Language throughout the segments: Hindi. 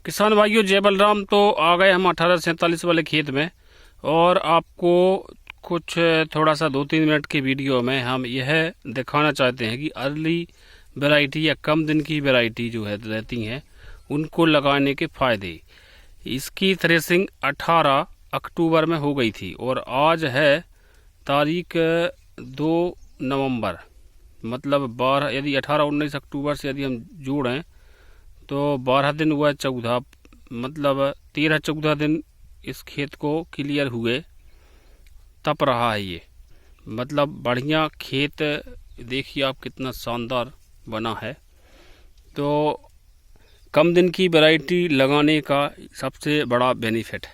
किसान भाइयों जय बलराम। तो आ गए हम 1847 वाले खेत में और आपको कुछ थोड़ा सा 2-3 मिनट की वीडियो में हम यह दिखाना चाहते हैं कि अर्ली वैरायटी या कम दिन की वैरायटी जो है रहती हैं उनको लगाने के फ़ायदे। इसकी थ्रेसिंग 18 अक्टूबर में हो गई थी और आज है तारीख 2 नवंबर, मतलब 12, यदि 18-19 अक्टूबर से यदि हम जोड़ें तो 12 दिन हुआ, 14, मतलब 13-14 दिन इस खेत को क्लियर हुए तप रहा है ये। मतलब बढ़िया खेत देखिए आप कितना शानदार बना है। तो कम दिन की वैरायटी लगाने का सबसे बड़ा बेनिफिट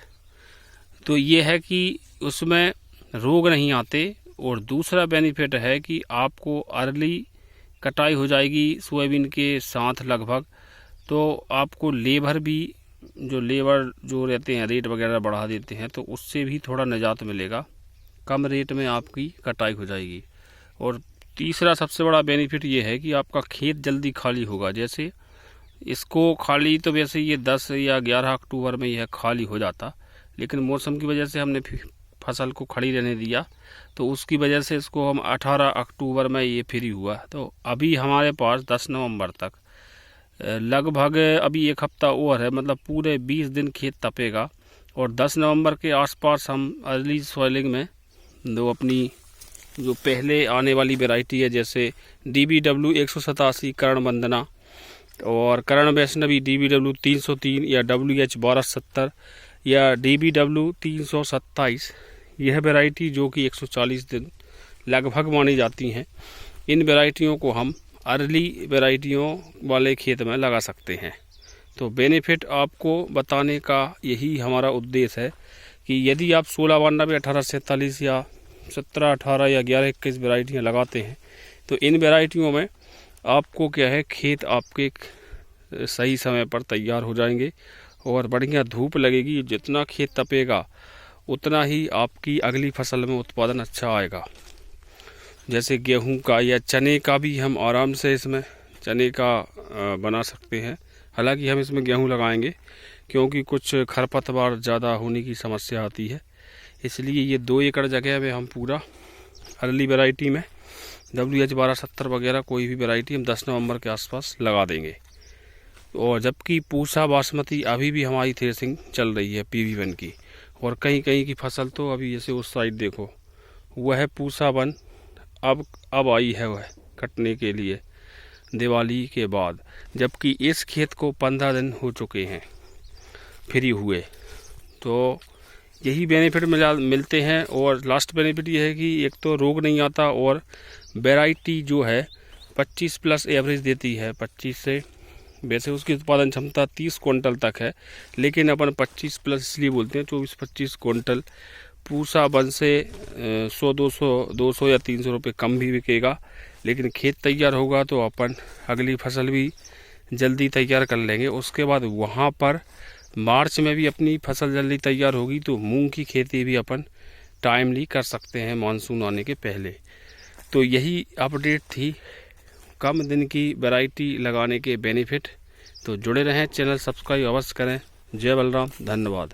तो ये है कि उसमें रोग नहीं आते, और दूसरा बेनिफिट है कि आपको अर्ली कटाई हो जाएगी सोयाबीन के साथ लगभग। तो आपको लेबर जो रहते हैं रेट वगैरह बढ़ा देते हैं, तो उससे भी थोड़ा निजात मिलेगा, कम रेट में आपकी कटाई हो जाएगी। और तीसरा सबसे बड़ा बेनिफिट ये है कि आपका खेत जल्दी खाली होगा। जैसे इसको खाली तो वैसे ये 10 या 11 अक्टूबर में यह खाली हो जाता, लेकिन मौसम की वजह से हमने फसल को खड़ी रहने दिया, तो उसकी वजह से इसको हम 18 अक्टूबर में ये फ्री हुआ। तो अभी हमारे पास 10 नवंबर तक लगभग अभी एक हफ्ता और है, मतलब पूरे 20 दिन खेत तपेगा। और 10 नवंबर के आसपास हम अर्ली सॉइलिंग में अपनी जो पहले आने वाली वैरायटी है, जैसे DBW 187 कर्ण वंदना और कर्ण वैष्णवी DBW 303 या WH 1270 या DBW 327, यह वैरायटी जो कि 140 दिन लगभग मानी जाती हैं, इन वैरायटियों को हम अर्ली वैरायटियों वाले खेत में लगा सकते हैं। तो बेनिफिट आपको बताने का यही हमारा उद्देश्य है कि यदि आप 1692, 1847 या 1718 या 1121 वैरायटियाँ लगाते हैं, तो इन वैरायटियों में आपको क्या है, खेत आपके सही समय पर तैयार हो जाएंगे और बढ़िया धूप लगेगी। जितना खेत तपेगा उतना ही आपकी अगली फसल में उत्पादन अच्छा आएगा। जैसे गेहूं का या चने का भी हम आराम से इसमें चने का बना सकते हैं। हालांकि हम इसमें गेहूं लगाएंगे क्योंकि कुछ खरपतवार ज़्यादा होने की समस्या आती है, इसलिए ये 2 एकड़ जगह में हम पूरा अर्ली वैरायटी में WH 1270 वगैरह कोई भी वैरायटी हम 10 नवंबर के आसपास लगा देंगे। और जबकि पूसा बासमती अभी भी हमारी थ्रेसिंग चल रही है PV1 की, और कहीं कहीं की फसल तो अभी जैसे उस साइड देखो वह पूसा 1 अब आई है वह कटने के लिए दिवाली के बाद, जबकि इस खेत को 15 दिन हो चुके हैं फ्री हुए। तो यही बेनिफिट मिलते हैं। और लास्ट बेनिफिट ये है कि एक तो रोग नहीं आता, और वैरायटी जो है 25+ एवरेज देती है। 25 से वैसे उसकी उत्पादन क्षमता 30 क्विंटल तक है, लेकिन अपन 25+ इसलिए बोलते हैं, 24-25 क्विंटल पूसा 1 से 100-200 या 300 रुपये कम भी बिकेगा। लेकिन खेत तैयार होगा तो अपन अगली फसल भी जल्दी तैयार कर लेंगे। उसके बाद वहाँ पर मार्च में भी अपनी फसल जल्दी तैयार होगी, तो मूंग की खेती भी अपन टाइमली कर सकते हैं मानसून आने के पहले। तो यही अपडेट थी कम दिन की वैरायटी लगाने के बेनिफिट। तो जुड़े रहें, चैनल सब्सक्राइब अवश्य करें। जय बलराम, धन्यवाद।